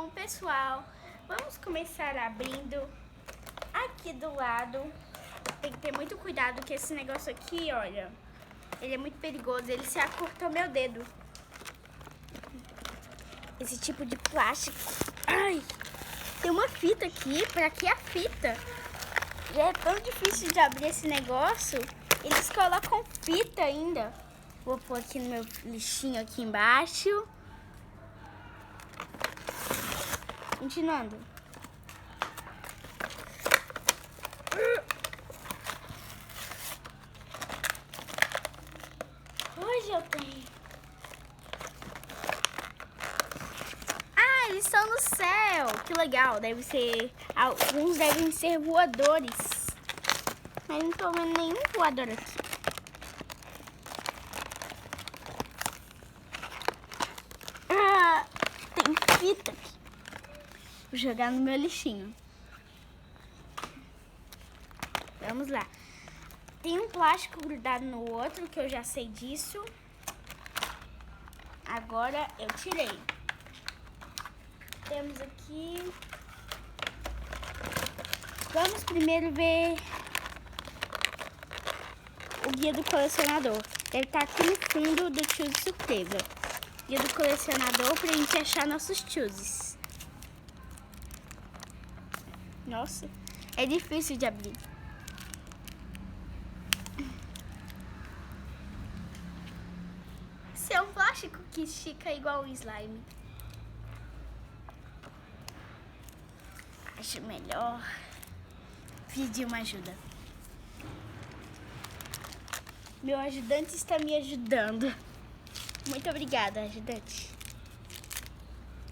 Bom, pessoal, vamos começar abrindo aqui do lado. Tem que ter muito cuidado que esse negócio aqui, olha, ele é muito perigoso, ele se acorta o meu dedo. Esse tipo de plástico. Ai, tem uma fita aqui, pra que a fita? Já é tão difícil de abrir esse negócio, eles colocam fita ainda. Vou pôr aqui no meu lixinho aqui embaixo. Continuando. Hoje eu tenho. Ah, eles estão no céu. Que legal. Deve ser. Alguns devem ser voadores. Mas não tô vendo nenhum voador aqui. Ah, tem fita aqui. Vou jogar no meu lixinho. Vamos lá. Tem um plástico grudado no outro, que eu já sei disso. Agora eu tirei. Temos aqui. Vamos primeiro ver o guia do colecionador. Ele tá aqui no fundo do tio de surpresa. Guia do colecionador pra gente achar nossos chooses. Nossa, é difícil de abrir. Esse é um plástico que estica igual o slime. Acho melhor pedir uma ajuda. Meu ajudante está me ajudando. Muito obrigada, ajudante.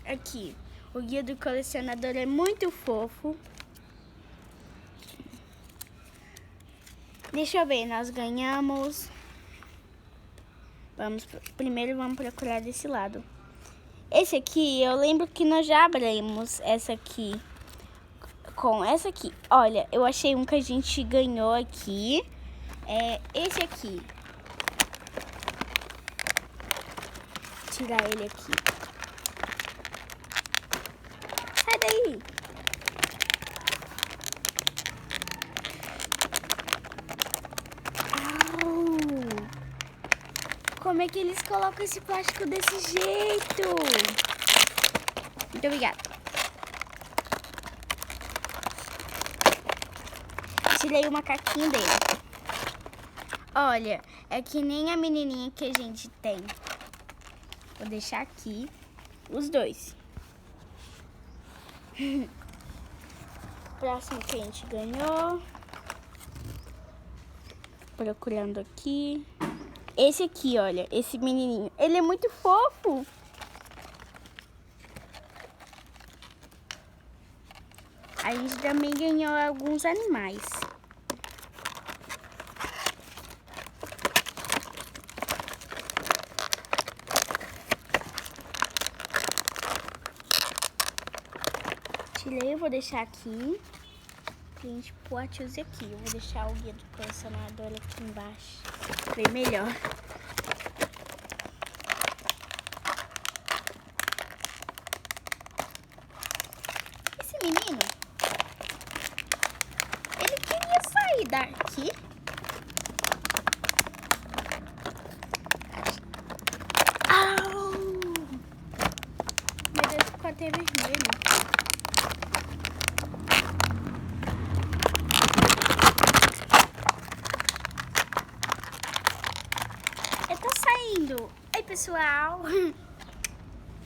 Aqui, o guia do colecionador é muito fofo. Deixa eu ver, nós ganhamos. Primeiro vamos procurar desse lado. Esse aqui, eu lembro que nós já abrimos essa aqui. Com essa aqui. Olha, eu achei um que a gente ganhou aqui. É esse aqui. Vou tirar ele aqui. Sai daí. Como é que eles colocam esse plástico desse jeito? Muito obrigada. Tirei o macaquinho dele. Olha, é que nem a menininha que a gente tem. Vou deixar aqui os dois. Próximo que a gente ganhou. Procurando aqui. Esse aqui, olha, esse menininho. Ele é muito fofo. A gente também ganhou alguns animais. Tirei, eu vou deixar aqui. A gente pôr a choose aqui. Eu vou deixar o guia do colecionador aqui embaixo. Bem melhor. Esse menino, ele queria sair daqui. Au! Meu Deus, ficou até vermelho. Oi, pessoal.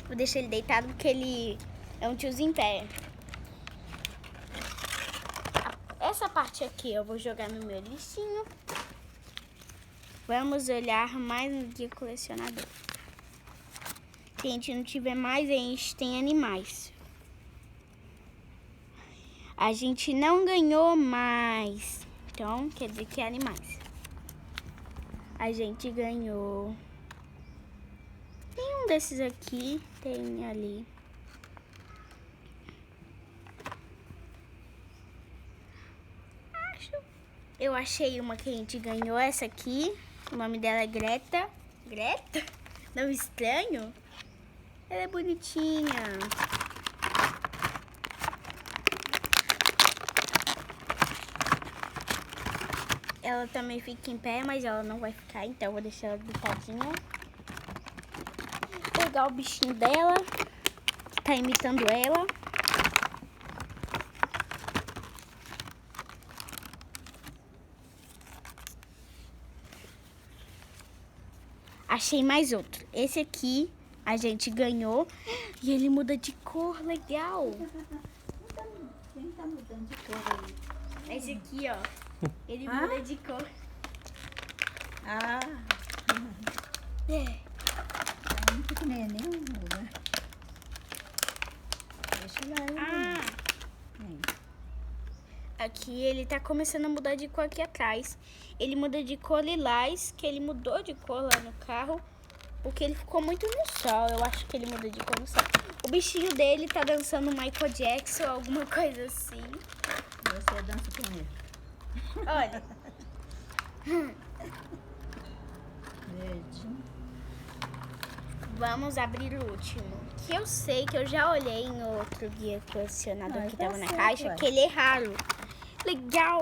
Vou deixar ele deitado porque ele é um tiozinho em pé. Essa parte aqui eu vou jogar no meu lixinho. Vamos olhar mais no guia colecionador. Se a gente não tiver mais, a gente tem animais. A gente não ganhou mais. Então, quer dizer que é animais. A gente ganhou... Nenhum desses aqui tem ali. Eu achei uma que a gente ganhou, essa aqui. O nome dela é Greta. Greta? Nome estranho? Ela é bonitinha. ela também fica em pé, mas ela não vai ficar, então eu vou deixar ela deitadinha. Vou pegar o bichinho dela, que tá imitando ela. Achei mais outro. Esse aqui a gente ganhou e ele muda de cor, legal. Quem tá mudando de cor aí? Esse aqui, ó, ele muda de cor. Ah, É. tá muito pequenininho, né? Deixa lá. Vem. Aqui ele tá começando a mudar de cor aqui atrás. Ele muda de cor lilás, que ele mudou de cor lá no carro, porque ele ficou muito no sol. Eu acho que ele muda de cor no sol. O bichinho dele tá dançando Michael Jackson, alguma coisa assim. Você dança com ele. Olha. Verde. Vamos abrir o último. Que eu sei que eu já olhei em outro guia colecionador que tá tava na certo, caixa, ué. que ele é raro. Legal.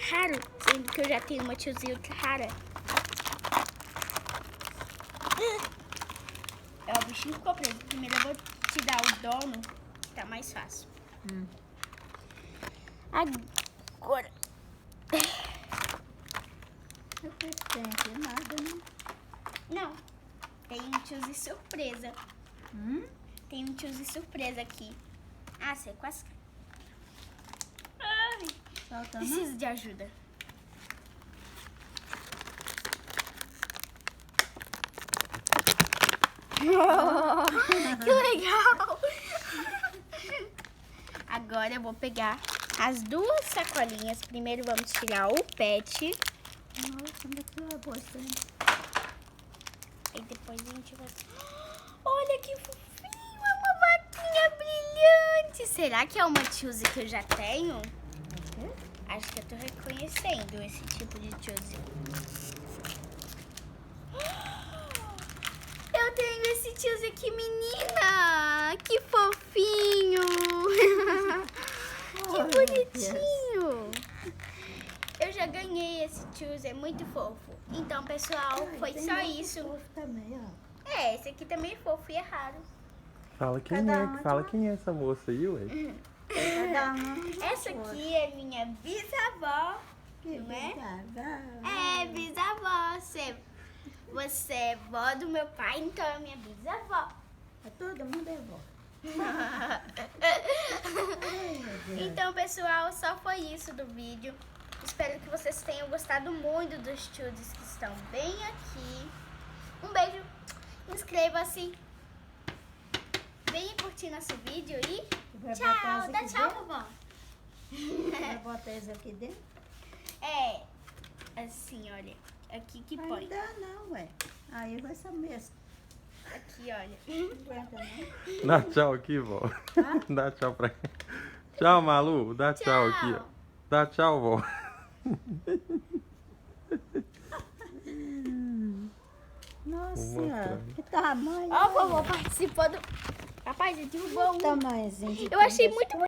Raro. Sendo que eu já tenho uma tiozinha rara. É, o bichinho ficou preso. Primeiro eu vou te dar o dono, que tá mais fácil. Agora. O que tem aqui? Nada, né? Não. Tem um tiozinho surpresa. Tem um tiozinho surpresa aqui. Ah, você quase... Ai, Solta, preciso de ajuda. Que legal! Agora eu vou pegar as duas sacolinhas. Primeiro vamos tirar o pet. Nossa, onde é que eu vou isso aí? E depois a gente vai... Olha que fofinho! É uma vaquinha brilhante! Será que é uma Tchuse que eu já tenho? Acho que eu tô reconhecendo esse tipo de Tchuse. Eu tenho esse Tchuse aqui, menina! Que fofinho! Que bonitinho! Eu já ganhei esse Tchuse, é muito fofo. Então, pessoal, foi Tem só outro isso. fofo também, ó. É, esse aqui também é fofo e é raro. Fala quem Cada é, uma fala tem quem é essa moça aí, ué. Cada uma Essa aqui é minha bisavó. que não é? é? É, bisavó. Você é vó do meu pai, então é minha bisavó. Todo mundo é vó. Então, pessoal, só foi isso do vídeo. Espero que vocês tenham gostado muito dos Tchudes que estão bem aqui. Um beijo, inscreva-se, venha curtir nosso vídeo e Vai botar tchau, essa dá aqui tchau, dentro? vovó. Vai botar isso aqui dentro? É, assim, olha, aqui que Aí põe, não dá não, ué. Aí vai essa mesa. aqui, olha. Não aguenta não. Dá tchau aqui, vó. Dá tchau pra Tchau, Malu. Dá tchau aqui, ó. Dá tchau, vó. Nossa Vou senhora, mostrar. que tamanho. Ó, vovó participou do... Rapaz, ele derrubou um. Tamanhozinho de Eu achei tudo. muito